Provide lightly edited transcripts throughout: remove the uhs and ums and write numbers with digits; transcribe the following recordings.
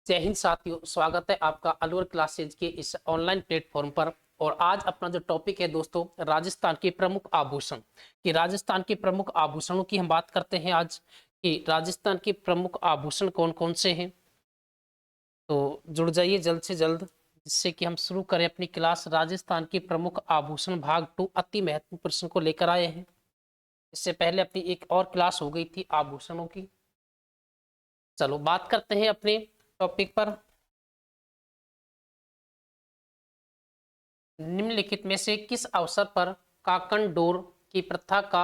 जय हिंद साथियों, स्वागत है आपका अलवर क्लासेज के इस ऑनलाइन प्लेटफॉर्म पर। और आज अपना जो टॉपिक है दोस्तों, राजस्थान के प्रमुख आभूषण। कि राजस्थान के प्रमुख आभूषणों की हम बात करते हैं आज, कि राजस्थान के प्रमुख आभूषण कौन कौन से हैं। तो जुड़ जाइए जल्द से जल्द, जिससे कि हम शुरू करें अपनी क्लास। राजस्थान के प्रमुख आभूषण भाग 2 अति महत्वपूर्ण प्रश्न को लेकर आए हैं। इससे पहले अपनी एक और क्लास हो गई थी आभूषणों की। चलो बात करते हैं अपने टॉपिक पर। निम्नलिखित में से किस अवसर पर काकन डोर की प्रथा का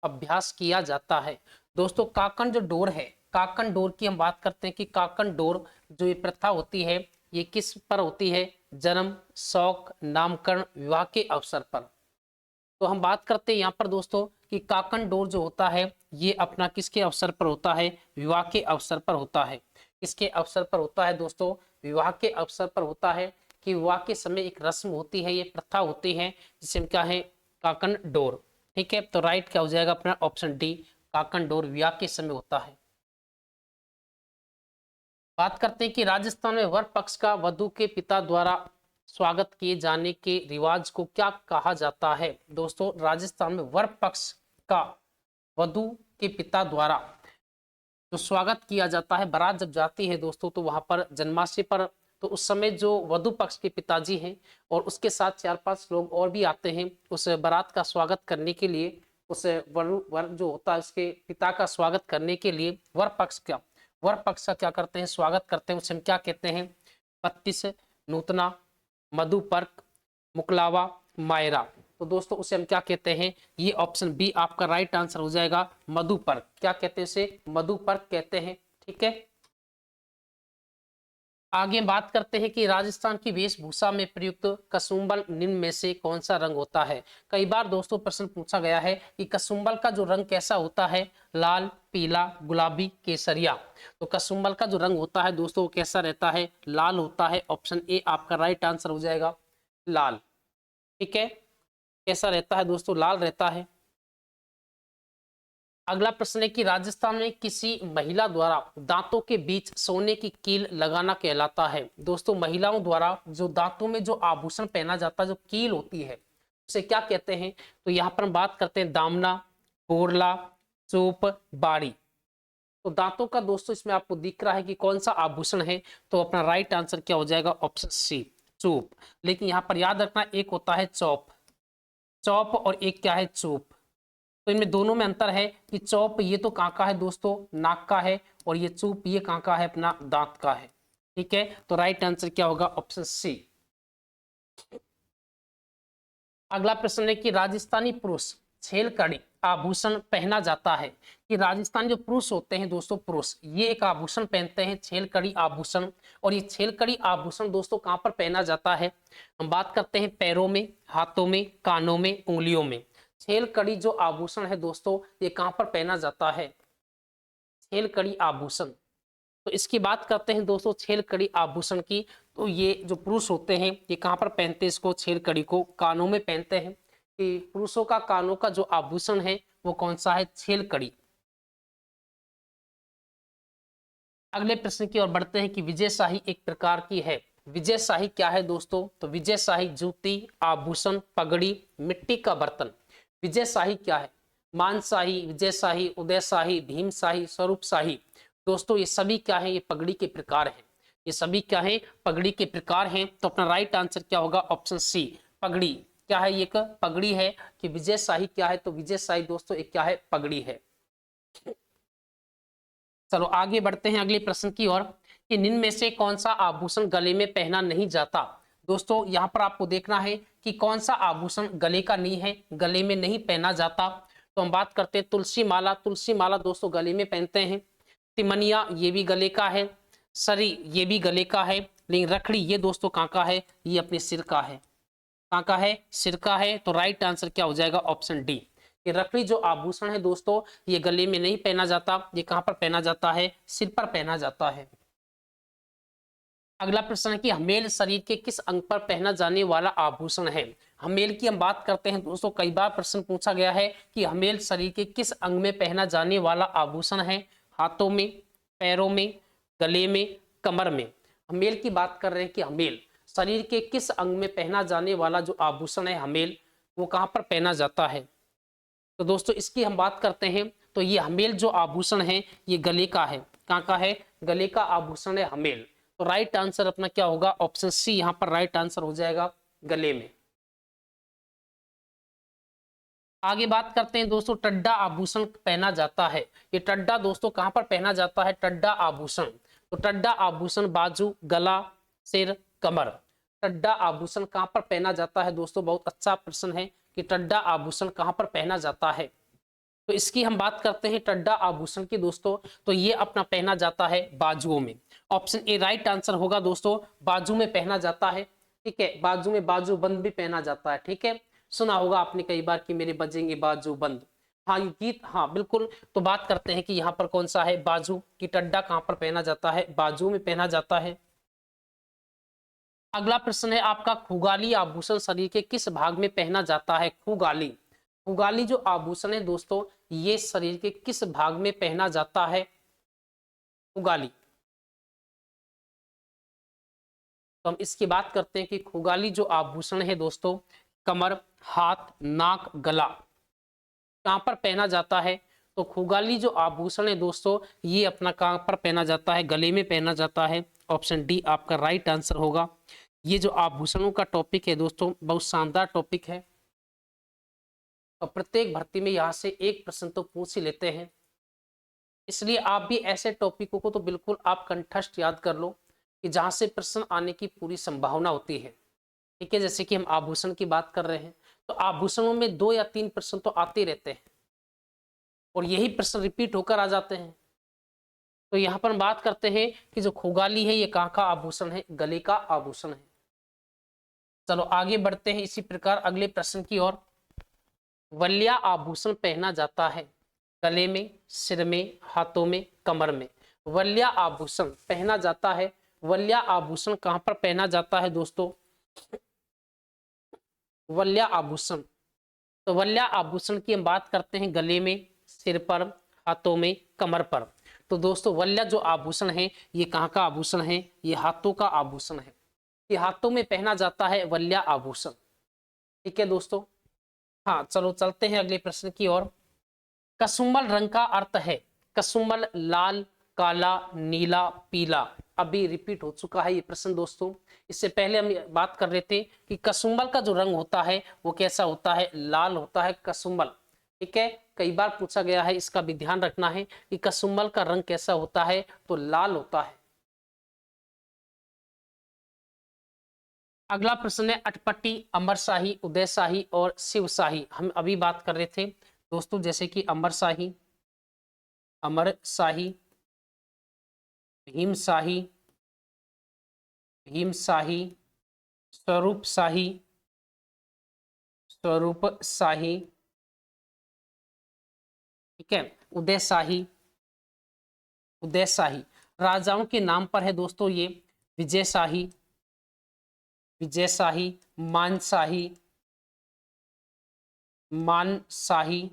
अभ्यास किया जाता है। दोस्तों, काकन जो डोर है, काकन डोर की हम बात करते हैं कि काकन डोर जो ये प्रथा होती है, ये किस पर होती है? जन्म, शौक, नामकरण, विवाह के अवसर पर। तो हम बात करते हैं यहाँ पर दोस्तों कि काकन डोर जो होता है, ये अपना किसके अवसर पर होता है? विवाह के अवसर पर होता है। किसके अवसर पर होता है दोस्तों? विवाह के अवसर पर होता है। कि विवाह के समय एक रस्म होती है, ये प्रथा होती है, जिसे हम क्या है? काकन डोर। ठीक है, तो राइट क्या हो जाएगा अपना? ऑप्शन डी, काकन डोर विवाह के समय होता है। बात करते हैं कि राजस्थान में वर पक्ष का वधु के पिता द्वारा स्वागत किए जाने के रिवाज को क्या कहा जाता है। दोस्तों, राजस्थान में वर पक्ष का वधु के पिता द्वारा जो स्वागत किया जाता है, बारात जब जाती है दोस्तों, तो वहां पर जन्माष्टमी पर, तो उस समय जो वधु पक्ष के पिताजी हैं और उसके साथ 4-5 लोग और भी आते हैं उस बारात का स्वागत करने के लिए। उस वर जो होता है उसके पिता का स्वागत करने के लिए वर पक्ष का क्या करते हैं? स्वागत करते हैं। उसे हम क्या कहते हैं? 32 नूतना, मधुपर्क, मुकलावा, मायरा। तो दोस्तों उसे हम क्या कहते हैं? ये ऑप्शन बी आपका राइट आंसर हो जाएगा, मधुपर्क। क्या कहते हैं उसे? मधुपर्क कहते हैं। ठीक है, आगे बात करते हैं कि राजस्थान की वेशभूषा में प्रयुक्त कसुम्बल निम्न में से कौन सा रंग होता है। कई बार दोस्तों प्रश्न पूछा गया है कि कसुम्बल का जो रंग कैसा होता है? लाल, पीला, गुलाबी, केसरिया। तो कसुम्बल का जो रंग होता है दोस्तों वो कैसा रहता है? लाल होता है। ऑप्शन ए आपका राइट आंसर हो जाएगा, लाल। ठीक है, कैसा रहता है दोस्तों? लाल रहता है। अगला प्रश्न है कि राजस्थान में किसी महिला द्वारा दांतों के बीच सोने की कील लगाना कहलाता है। दोस्तों, महिलाओं द्वारा जो दांतों में जो आभूषण पहना जाता है, जो कील होती है, उसे क्या कहते हैं? तो यहाँ पर हम बात करते हैं दामना, बोरला, चोप, बाड़ी। तो दांतों का दोस्तों इसमें आपको दिख रहा है कि कौन सा आभूषण है, तो अपना राइट आंसर क्या हो जाएगा? ऑप्शन सी, चोप। लेकिन यहाँ पर याद रखना, एक होता है चौप, चौप, और एक क्या है? चोप। तो इनमें दोनों में अंतर है कि चौप ये तो कहाँ का है दोस्तों? नाक का है। और ये चूप ये कहाँ का है? अपना दांत का है। ठीक है, तो राइट आंसर क्या होगा? Option C. अगला प्रश्न है कि राजस्थानी पुरुष छेलकड़ी आभूषण पहना जाता है। कि राजस्थान जो पुरुष होते हैं दोस्तों, पुरुष ये एक आभूषण पहनते हैं, छेलकड़ी आभूषण। और ये छेलकड़ी आभूषण दोस्तों कहाँ पर पहना जाता है? हम बात करते हैं पैरों में, हाथों में, कानों में, उंगलियों में। छेलकड़ी जो आभूषण है दोस्तों, ये कहाँ पर पहना जाता है? छेलकड़ी आभूषण। तो इसकी बात करते हैं दोस्तों छेलकड़ी आभूषण की। तो ये जो पुरुष होते हैं ये कहाँ पर पहनते हैं इसको? छेलकड़ी को कानों में पहनते हैं। कि पुरुषों का कानों का जो आभूषण है वो कौन सा है? छेलकड़ी। अगले प्रश्न की ओर बढ़ते हैं कि विजयशाही एक प्रकार की है। विजयशाही क्या है दोस्तों? तो विजयशाही जूती, आभूषण, पगड़ी, मिट्टी का बर्तन। विजयशाही क्या है? मानशाही, विजयशाही, उदयशाही, भीमशाही, स्वरूपशाही। दोस्तों ये सभी क्या है? ये पगड़ी के प्रकार हैं। ये सभी क्या है? पगड़ी के प्रकार हैं। तो अपना राइट आंसर क्या होगा? ऑप्शन सी, पगड़ी। क्या है? ये एक पगड़ी है। कि विजयशाही क्या है? तो विजयशाही दोस्तों एक क्या है? पगड़ी है। चलो आगे बढ़ते हैं अगले प्रश्न की ओर कि निम्न में से कौन सा आभूषण गले में पहना नहीं जाता। दोस्तों यहाँ पर आपको देखना है कि कौन सा आभूषण गले का नहीं है, गले में नहीं पहना जाता। तो हम बात करते हैं तुलसी माला। तुलसी माला दोस्तों गले में पहनते हैं। तिमनिया ये भी गले का है। सरी ये भी गले का है। लेकिन रखड़ी ये दोस्तों कहाँ का है? ये अपने सिर का है। कहाँ का है? सिर का है। तो राइट आंसर क्या हो जाएगा? Option D. ये रखड़ी जो आभूषण है दोस्तों, ये गले में नहीं पहना जाता। ये कहां पर पहना जाता है? सिर पर पहना जाता है। अगला प्रश्न है कि हमेल शरीर के किस अंग पर पहना जाने वाला आभूषण है। हमेल की हम बात करते हैं दोस्तों, कई बार प्रश्न पूछा गया है कि हमेल शरीर के किस अंग में पहना जाने वाला आभूषण है। हाथों में, पैरों में, गले में, कमर में। हमेल की बात कर रहे हैं कि हमेल शरीर के किस अंग में पहना जाने वाला जो आभूषण है हमेल, वो कहां पर पहना जाता है। तो दोस्तों इसकी हम बात करते हैं तो ये हमेल जो आभूषण है ये गले का है। कहाँ का है? गले का आभूषण है हमेल। तो राइट आंसर अपना क्या होगा? ऑप्शन सी यहाँ पर राइट आंसर हो जाएगा, गले में। आगे बात करते हैं दोस्तों, टड्डा आभूषण पहना जाता है। ये टड्डा दोस्तों कहां पर पहना जाता है? टड्डा आभूषण। तो टड्डा आभूषण बाजू, गला, सिर, कमर। टड्डा आभूषण कहां पर पहना जाता है दोस्तों? बहुत अच्छा प्रश्न है कि टड्डा आभूषण कहां पर पहना जाता है। तो इसकी हम बात करते हैं टड्डा आभूषण की दोस्तों, तो ये अपना पहना जाता है बाजुओं में। ऑप्शन ए राइट आंसर होगा दोस्तों, बाजू में पहना जाता है। ठीक है, बाजू में बाजू बंद भी पहना जाता है। ठीक है, सुना होगा आपने कई बार कि मेरे बजेंगे बाजू बंद। हाँ ये गीत, हाँ बिल्कुल। तो बात करते हैं कि यहाँ पर कौन सा है, बाजू की टड्डा कहाँ पर पहना जाता है? बाजू में पहना जाता है। अगला प्रश्न है आपका, खुगाली आभूषण शरीर के किस भाग में पहना जाता है? खुगाली, खुगाली जो आभूषण है दोस्तों ये शरीर के किस भाग में पहना जाता है? खुगाली। तो हम इसकी बात करते हैं कि खुगाली जो आभूषण है दोस्तों कमर, हाथ, नाक, गला कहां पर पहना जाता है? तो खुगाली जो आभूषण है दोस्तों ये अपना कहां पर पहना जाता है? गले में पहना जाता है। ऑप्शन डी आपका राइट आंसर होगा। ये जो आभूषणों का टॉपिक है दोस्तों बहुत शानदार टॉपिक है और प्रत्येक भर्ती में यहाँ से एक प्रश्न तो पूछ ही लेते हैं, इसलिए आप भी ऐसे टॉपिकों को तो बिल्कुल आप कंठस्थ याद कर लो कि जहां से प्रश्न आने की पूरी संभावना होती है। ठीक है, जैसे कि हम आभूषण की बात कर रहे हैं तो आभूषणों में 2 या 3 प्रश्न तो आते रहते हैं और यही प्रश्न रिपीट होकर आ जाते हैं। तो यहाँ पर हम बात करते हैं कि जो खुगाली है ये कहाँ का आभूषण है? गले का आभूषण है। चलो आगे बढ़ते हैं इसी प्रकार अगले प्रश्न की ओर। वल्या आभूषण पहना जाता है गले में, सिर में, हाथों में, कमर में। वल्या आभूषण पहना जाता है। वल्या आभूषण कहां पर पहना जाता है दोस्तों? वल्या आभूषण, तो वल्या आभूषण की हम बात करते हैं गले में, सिर पर, हाथों में, कमर पर। तो दोस्तों वल्या जो आभूषण है ये कहाँ का आभूषण है? ये हाथों का आभूषण है। ये हाथों में पहना जाता है वल्या आभूषण। ठीक है दोस्तों, हाँ चलो चलते हैं अगले प्रश्न की ओर। कसुम्बल रंग का अर्थ है? कसुम्बल लाल, काला, नीला, पीला। अभी रिपीट हो चुका है ये प्रश्न दोस्तों। इससे पहले हम बात कर रहे थे कि कसुम्बल का जो रंग होता है वो कैसा होता है? लाल होता है कसुम्बल। ठीक है, कई बार पूछा गया है, इसका भी ध्यान रखना है कि कसुम्बल का रंग कैसा होता है? तो लाल होता है। अगला प्रश्न है अटपटी, अमरशाही, उदयशाही और शिवशाही। हम अभी बात कर रहे थे दोस्तों जैसे कि अमरशाही, अमरशाही, भीमशाही, भीमशाही, स्वरूपशाही, स्वरूपशाही, ठीक है, उदयशाही, उदयशाही। राजाओं के नाम पर है दोस्तों ये। विजयशाही, विजयशाही, मानशाही, मानशाही,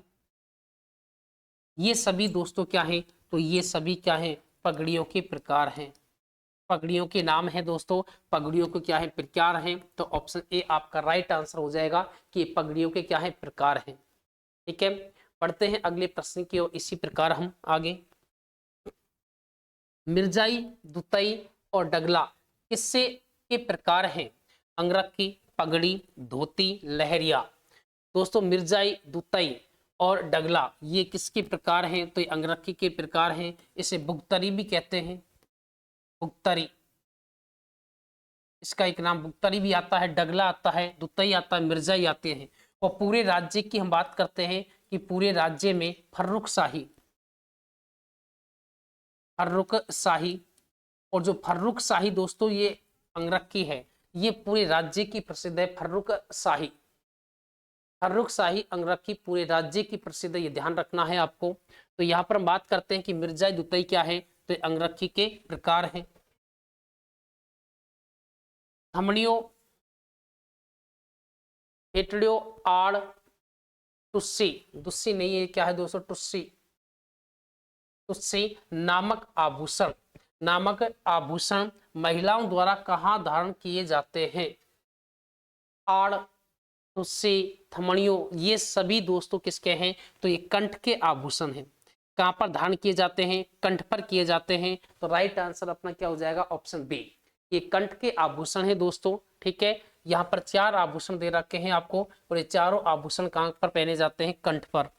ये सभी दोस्तों क्या हैं? तो ये सभी क्या हैं? पगड़ियों के प्रकार हैं। पगड़ियों के नाम है दोस्तों, पगड़ियों के क्या है? प्रकार हैं। तो ऑप्शन ए आपका राइट आंसर हो जाएगा कि पगड़ियों के क्या है? प्रकार हैं। ठीक है, पढ़ते हैं अगले प्रश्न की ओर इसी प्रकार हम आगे। मिर्जाई, दुतई और डगला किससे के प्रकार हैं? अंगरखी, पगड़ी, धोती, लहरिया। दोस्तों मिर्जाई, दुतई और डगला ये किसके प्रकार हैं? तो ये अंगरखी के प्रकार हैं। इसे बुगतरी भी कहते हैं, बुगतरी, इसका एक नाम बुगतरी भी आता है, डगला आता है, दुतई आता है, मिर्जाई आते हैं। और पूरे राज्य की हम बात करते हैं कि पूरे राज्य में फर्रुखशाही, फर्रुखशाही, और जो फर्रुखशाही दोस्तों ये अंगरखी है ये पूरे राज्य की प्रसिद्ध है। फर्रुखशाही, फर्रुखशाही अंगरखी पूरे राज्य की प्रसिद्ध है, ये ध्यान रखना है आपको। तो यहाँ पर हम बात करते हैं कि मिर्जाई, दुतई क्या है? तो अंगरखी के प्रकार हैं। धमनियों, हेटड़ियों, आड़, टुस्सी, दुस्सी नहीं है, क्या है दोस्तों? टुस्सी, टुस्सी नामक आभूषण नामक आभूषण महिलाओं द्वारा कहाँ धारण किए जाते हैं? आड़, तुस्से, थमड़ियों, ये सभी दोस्तों किसके हैं? तो ये कंठ के आभूषण हैं। कहां पर धारण किए जाते हैं? कंठ पर किए जाते हैं। तो राइट आंसर अपना क्या हो जाएगा? ऑप्शन बी, ये कंठ के आभूषण है दोस्तों। ठीक है, यहाँ पर 4 आभूषण दे रखे हैं आपको, और ये चारों आभूषण कहां पर पहने जाते हैं? कंठ पर।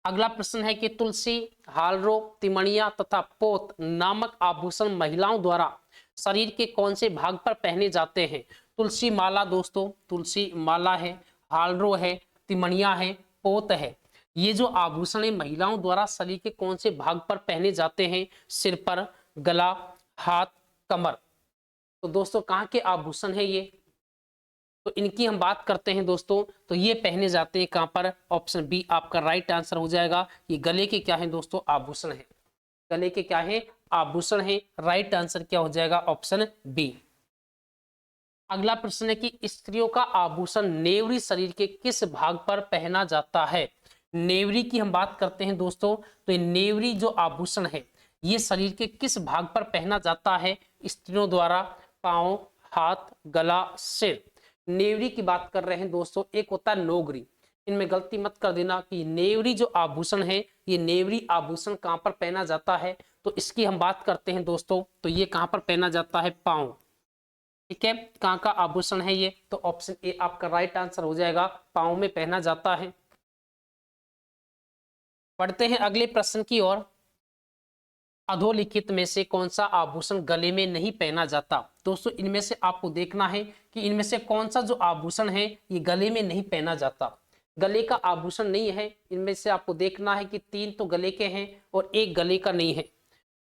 अगला प्रश्न है कि तुलसी, हालरो, तिमणिया तथा पोत नामक आभूषण महिलाओं द्वारा शरीर के कौन से भाग पर पहने जाते हैं? तुलसी माला दोस्तों, तुलसी माला है, हालरो है, तिमणिया है, पोत है। ये जो आभूषण है महिलाओं द्वारा शरीर के कौन से भाग पर पहने जाते हैं? सिर पर, गला, हाथ, कमर। तो दोस्तों कहाँ के आभूषण है ये? तो इनकी हम बात करते हैं दोस्तों, तो ये पहने जाते हैं कहां पर? ऑप्शन बी आपका राइट आंसर हो जाएगा। ये गले के क्या है दोस्तों? आभूषण है। गले के क्या है? आभूषण है। राइट आंसर क्या हो जाएगा? Option B. अगला प्रश्न है कि स्त्रियों का आभूषण नेवरी शरीर के किस भाग पर पहना जाता है? नेवरी की हम बात करते हैं दोस्तों, तो ये नेवरी जो आभूषण है ये शरीर के किस भाग पर पहना जाता है स्त्रियों द्वारा? पांव, हाथ, गला, सिर। नेवरी की बात कर रहे हैं दोस्तों, एक होता है नोगरी। इनमें गलती मत कर देना कि नेवरी जो आभूषण है ये नेवरी आभूषण कहां पर पहना जाता है? तो इसकी हम बात करते हैं दोस्तों, तो ये कहां पर पहना जाता है? पांव। ठीक है, कहां का आभूषण है ये? तो ऑप्शन ए आपका राइट आंसर हो जाएगा, पांव में पहना जाता है। पढ़ते हैं अगले प्रश्न की ओर। अधोलिखित में से कौन सा आभूषण गले में नहीं पहना जाता? दोस्तों इनमें से आपको देखना है कि इनमें से कौन सा जो आभूषण है ये गले में नहीं पहना जाता। गले का आभूषण नहीं है, इनमें से आपको देखना है कि 3 तो गले के हैं और 1 गले का नहीं है।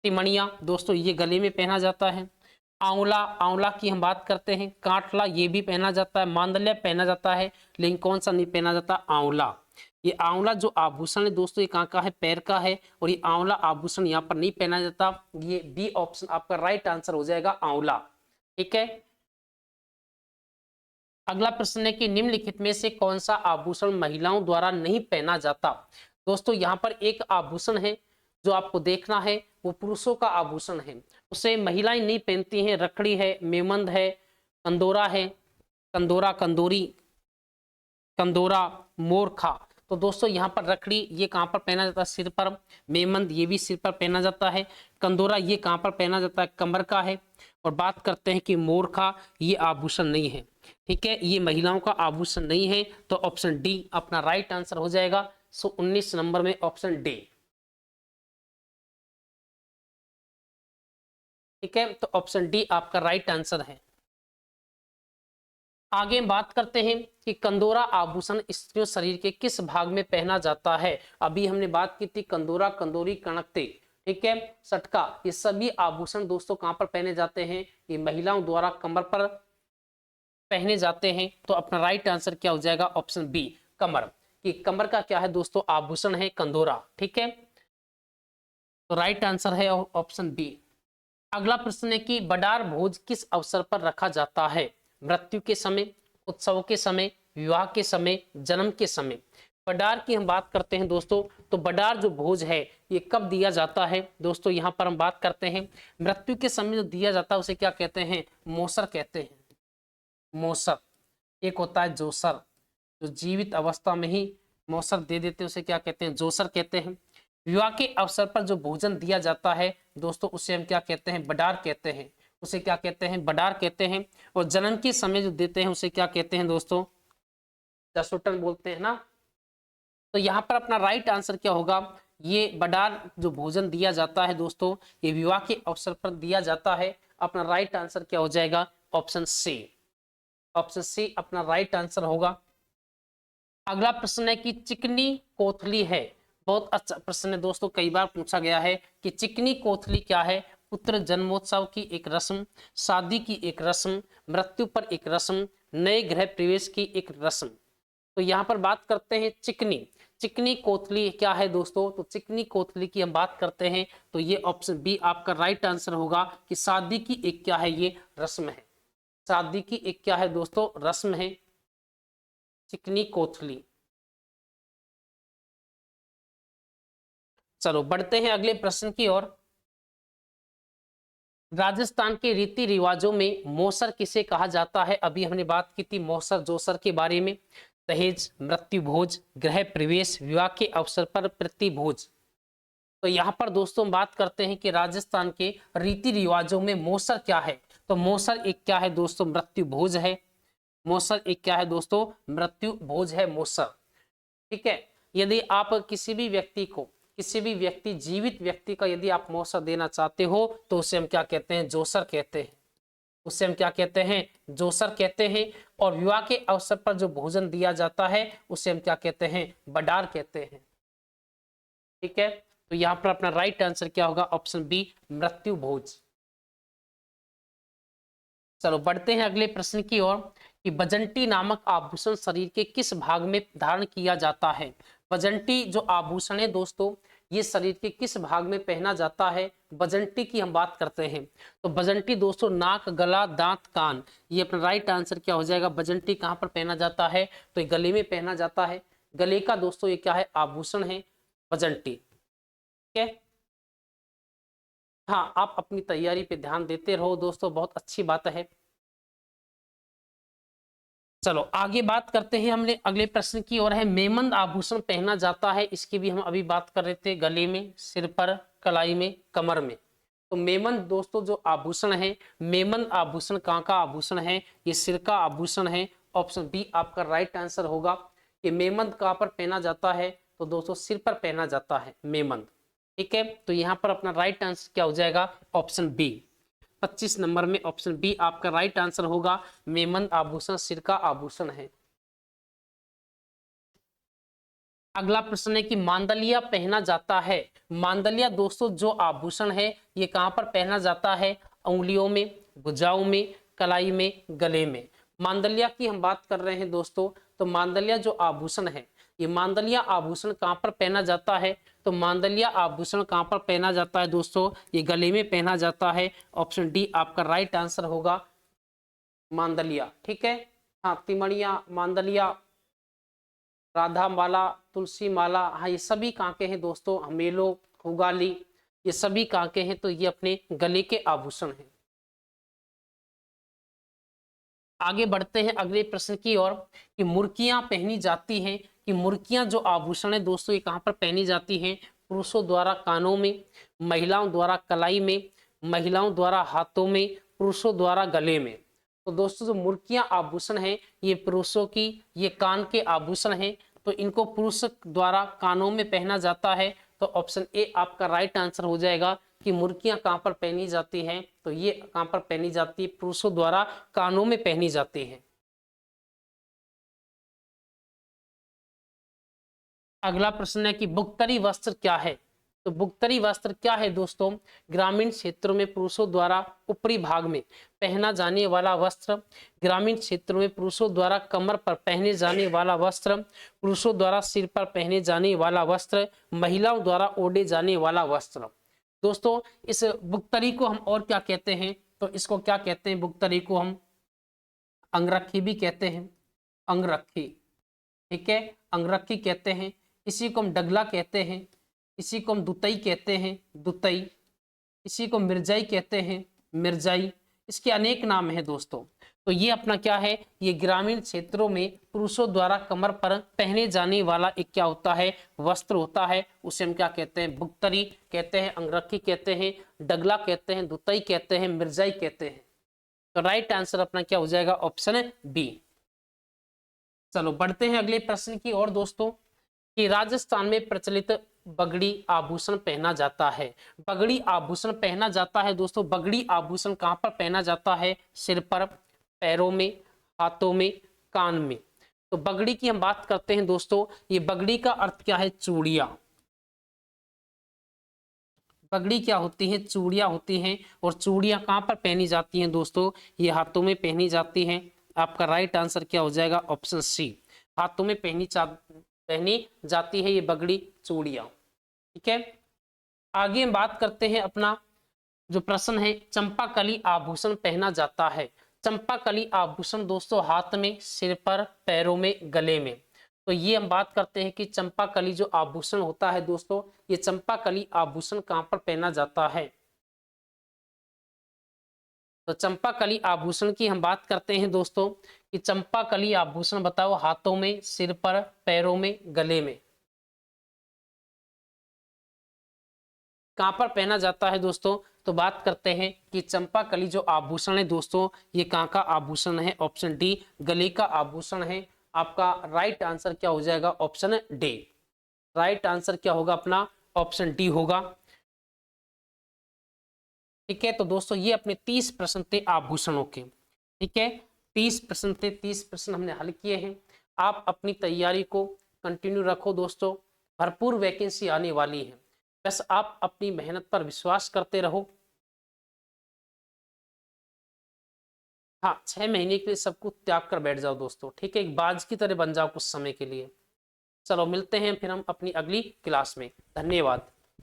तिमणिया दोस्तों ये गले में पहना जाता है। आंवला, आंवला की हम बात करते हैं। कांटला ये भी पहना जाता है। मांदल्य पहना जाता है, लेकिन कौन सा नहीं पहना जाता? आंवला। ये आंवला जो आभूषण है दोस्तों ये कहाँ का है? पैर का है, और ये आंवला आभूषण यहाँ पर नहीं पहना जाता। ये बी ऑप्शन आपका राइट आंसर हो जाएगा, आंवला। ठीक है, अगला प्रश्न है कि निम्नलिखित में से कौन सा आभूषण महिलाओं द्वारा नहीं पहना जाता? दोस्तों यहाँ पर एक आभूषण है जो आपको देखना है, वो पुरुषों का आभूषण है, उसे महिलाएं नहीं पहनती हैं। रखड़ी है, मेमंद है, कंदोरा है, कंदोरा, कंदोरी, कंदोरा, मोरखा। तो दोस्तों यहाँ पर रखड़ी ये कहाँ पर पहना जाता है? सिर पर। मेमंद ये भी सिर पर पहना जाता है। कंदोरा ये कहाँ पर पहना जाता है? कमर का है। और बात करते हैं कि मोरखा ये आभूषण नहीं है। ठीक है, ये महिलाओं का आभूषण नहीं है। तो ऑप्शन डी अपना राइट आंसर हो जाएगा। सो 19 नंबर में ऑप्शन डी। ठीक है, तो ऑप्शन डी आपका राइट आंसर है। आगे बात करते हैं कि कंदोरा आभूषण स्त्रियों शरीर के किस भाग में पहना जाता है? अभी हमने बात की थी कंदोरा, कंदोरी, कणकते, ठीक है, सटका, ये सभी आभूषण दोस्तों कहां पर पहने जाते हैं? ये महिलाओं द्वारा कमर पर पहने जाते हैं। तो अपना राइट आंसर क्या हो जाएगा? ऑप्शन बी, कमर। कि कमर का क्या है दोस्तों? आभूषण है कंदोरा। ठीक है, तो राइट आंसर है ऑप्शन बी। अगला प्रश्न है कि बडार भोज किस अवसर पर रखा जाता है? मृत्यु के समय, उत्सव के समय, विवाह के समय, जन्म के समय। बडार की हम बात करते हैं दोस्तों, तो बडार जो भोज है ये कब दिया जाता है? दोस्तों यहाँ पर हम बात करते हैं मृत्यु के समय जो दिया जाता है उसे क्या कहते हैं? मोसर कहते हैं। मोसर। एक होता है जोसर, जो जीवित अवस्था में ही मौसर दे देते हैं उसे क्या कहते हैं? जोसर कहते हैं। विवाह के अवसर पर जो भोजन दिया जाता है दोस्तों उसे हम क्या कहते हैं? बडार कहते हैं। उसे क्या कहते हैं? बडार कहते हैं। और जन्म के समय जो देते हैं उसे क्या कहते हैं दोस्तों? जसोटन बोलते हैं ना। तो यहाँ पर अपना राइट आंसर क्या होगा? ये बडार जो भोजन दिया जाता है दोस्तों ये विवाह के अवसर पर दिया जाता है। अपना राइट आंसर क्या हो जाएगा? ऑप्शन सी। ऑप्शन सी अपना राइट आंसर होगा। अगला प्रश्न है कि चिकनी कोथली है। बहुत अच्छा प्रश्न है दोस्तों, कई बार पूछा गया है कि चिकनी कोथली क्या है? पुत्र जन्मोत्सव की एक रस्म, शादी की एक रस्म, मृत्यु पर एक रस्म, नए गृह प्रवेश की एक रस्म। तो यहाँ पर बात करते हैं चिकनी। चिकनी कोथली क्या है दोस्तों? तो चिकनी कोथली की हम बात करते हैं तो ये ऑप्शन बी आपका राइट आंसर होगा कि शादी की एक क्या है? ये रस्म है। शादी की एक क्या है दोस्तों? रस्म है, चिकनी कोथली। चलो बढ़ते हैं अगले प्रश्न की ओर। राजस्थान के रीति रिवाजों में मौसर किसे कहा जाता है? अभी हमने बात की थी मौसर जोसर के बारे में। दहेज, मृत्यु भोज, गृह प्रवेश, विवाह के अवसर पर प्रतिभोज। तो यहाँ पर दोस्तों हम बात करते हैं कि राजस्थान के रीति रिवाजों में मौसर क्या है। तो मौसर एक क्या है दोस्तों? मृत्यु भोज है। मौसर एक क्या है दोस्तों? मृत्यु भोज है मौसर। ठीक है। यदि आप किसी भी व्यक्ति को, किसी भी व्यक्ति, जीवित व्यक्ति का यदि आप मौसर देना चाहते हो तो उसे हम क्या कहते हैं? जोसर कहते हैं। उसे हम क्या कहते हैं? जोसर कहते हैं। और विवाह के अवसर पर जो भोजन दिया जाता है उसे हम क्या कहते हैं? बडार कहते हैं। ठीक है। तो यहां पर अपना राइट आंसर क्या होगा? ऑप्शन बी, मृत्यु भोज। चलो बढ़ते हैं अगले प्रश्न की ओर कि बजंटी नामक आभूषण शरीर के किस भाग में धारण किया जाता है? बजंटी जो आभूषण है दोस्तों, ये शरीर के किस भाग में पहना जाता है? बजंटी की हम बात करते हैं तो बजंटी दोस्तों नाक, गला, दांत, कान, ये अपना राइट आंसर क्या हो जाएगा? बजंटी कहां पर पहना जाता है? तो ये गले में पहना जाता है। गले का दोस्तों ये क्या है? आभूषण है बजंटी। ठीक है। हाँ, आप अपनी तैयारी पे ध्यान देते रहो दोस्तों, बहुत अच्छी बात है। चलो आगे बात करते हैं हमने अगले प्रश्न की ओर है। मेमंद आभूषण पहना जाता है, इसकी भी हम अभी बात कर रहे थे। गले में, सिर पर, कलाई में, कमर में। तो मेमंद दोस्तों जो आभूषण है, मेमंद आभूषण कहाँ का आभूषण है? ये सिर का आभूषण है। ऑप्शन बी आपका राइट आंसर होगा कि मेमंद कहाँ पर पहना जाता है? तो दोस्तों सिर पर पहना जाता है मेमंद। ठीक है। तो यहाँ पर अपना राइट आंसर क्या हो जाएगा? Option B. 25 नंबर में ऑप्शन बी आपका राइट आंसर होगा। मेमंद आभूषण सिर का आभूषण है। अगला प्रश्न है कि मांदलिया पहना जाता है। मांदलिया दोस्तों जो आभूषण है ये कहां पर पहना जाता है? उंगलियों में, भुजाओं में, कलाई में, गले में। मांदलिया की हम बात कर रहे हैं दोस्तों। तो मांदलिया जो आभूषण है, ये मांदलिया आभूषण कहां पर पहना जाता है? तो मांदलिया आभूषण कहां पर पहना जाता है दोस्तों? ये गले में पहना जाता है। ऑप्शन डी आपका राइट आंसर होगा, मांदलिया। ठीक है। हाँ, तिमड़िया, मांदलिया, राधा माला, तुलसी माला, हाँ ये सभी कांके हैं दोस्तों। हमेलो, खुगाली, ये सभी कांके हैं। तो ये अपने गले के आभूषण हैं। आगे बढ़ते हैं अगले प्रश्न की ओर कि मुर्कियां पहनी जाती हैं। कि मुर्कियां जो आभूषण है दोस्तों ये कहां पर पहनी जाती हैं? पुरुषों द्वारा कानों में, महिलाओं द्वारा कलाई में, महिलाओं द्वारा हाथों में, पुरुषों द्वारा गले में। तो दोस्तों जो मुर्कियां आभूषण है ये पुरुषों की, ये कान के आभूषण है। तो इनको पुरुष द्वारा कानों में पहना जाता है। तो ऑप्शन ए आपका राइट आंसर हो जाएगा कि मुर्कियां कहां पर पहनी जाती हैं? तो ये कहां पर पहनी जाती है? पुरुषों द्वारा कानों में पहनी जाती है। अगला प्रश्न है कि बुक्तरी वस्त्र क्या है? तो बुक्तरी वस्त्र क्या है दोस्तों? ग्रामीण क्षेत्रों में पुरुषों द्वारा ऊपरी भाग में पहना जाने वाला वस्त्र, ग्रामीण क्षेत्रों में पुरुषों द्वारा कमर पर पहने जाने वाला वस्त्र, पुरुषों द्वारा सिर पर पहने जाने वाला वस्त्र, महिलाओं द्वारा ओढ़े जाने वाला वस्त्र। दोस्तों इस बुक्तरी को हम और क्या कहते हैं? तो इसको क्या कहते हैं? बुक्तरी को हम अंगरखी भी कहते हैं। अंगरखी। ठीक है, अंगरखी कहते हैं। इसी को हम डगला कहते हैं। इसी को हम दुतई कहते हैं, दुतई। इसी को मिर्जाई कहते हैं, मिर्जाई। इसके अनेक नाम हैं दोस्तों। तो ये अपना क्या है? ये ग्रामीण क्षेत्रों में पुरुषों द्वारा कमर पर पहने जाने वाला एक क्या होता है? वस्त्र होता है। उसे हम क्या कहते हैं? बुक्तरी कहते हैं, अंगरखी कहते हैं, डगला कहते हैं, दुतई कहते हैं, मिर्जाई कहते हैं। तो राइट आंसर अपना क्या हो जाएगा? Option B. चलो बढ़ते हैं अगले प्रश्न की ओर दोस्तों कि राजस्थान में प्रचलित बगड़ी आभूषण पहना जाता है। बगड़ी आभूषण पहना जाता है दोस्तों। बगड़ी आभूषण कहां पर पहना जाता है? सिर पर, पैरों में, हाथों में, कान में। तो बगड़ी की हम बात करते हैं दोस्तों। ये बगड़ी का अर्थ क्या है? चूड़ियां। पगड़ी क्या होती है? चूड़ियां होती हैं। और चूड़ियां कहां पर पहनी जाती हैं दोस्तों? ये हाथों में पहनी जाती हैं। आपका राइट आंसर क्या हो जाएगा? Option C. हाथों में पहनी जाती है ये बगड़ी, चूड़ियां। ठीक है। आगे हम बात करते हैं अपना जो प्रश्न है, चंपाकली आभूषण पहना जाता है। चंपाकली आभूषण दोस्तों हाथ में, सिर पर, पैरों में, गले में। तो ये हम बात करते हैं कि चंपाकली जो आभूषण होता है दोस्तों, ये चंपाकली आभूषण कहां पर पहना जाता है? तो चंपाकली आभूषण की हम बात करते हैं दोस्तों कि चंपाकली आभूषण बताओ, हाथों में, सिर पर, पैरों में, गले में, कहां पर पहना जाता है दोस्तों? तो बात करते हैं कि चंपाकली जो आभूषण है दोस्तों, ये कहां का आभूषण है? ऑप्शन डी, गले का आभूषण है। आपका राइट आंसर क्या हो जाएगा? Option D. राइट आंसर क्या होगा अपना? ऑप्शन डी होगा। ठीक है, तो दोस्तों ये अपने 30 प्रश्न थे आभूषणों के। ठीक है, 30 प्रश्न थे, 30 प्रश्न हमने हल किए हैं। आप अपनी तैयारी को कंटिन्यू रखो दोस्तों, भरपूर वैकेंसी आने वाली है, बस आप अपनी मेहनत पर विश्वास करते रहो। हाँ, 6 महीने के लिए सब कुछ त्याग कर बैठ जाओ दोस्तों। ठीक है, एक बाज की तरह बन जाओ कुछ समय के लिए। चलो मिलते हैं फिर हम अपनी अगली क्लास में। धन्यवाद।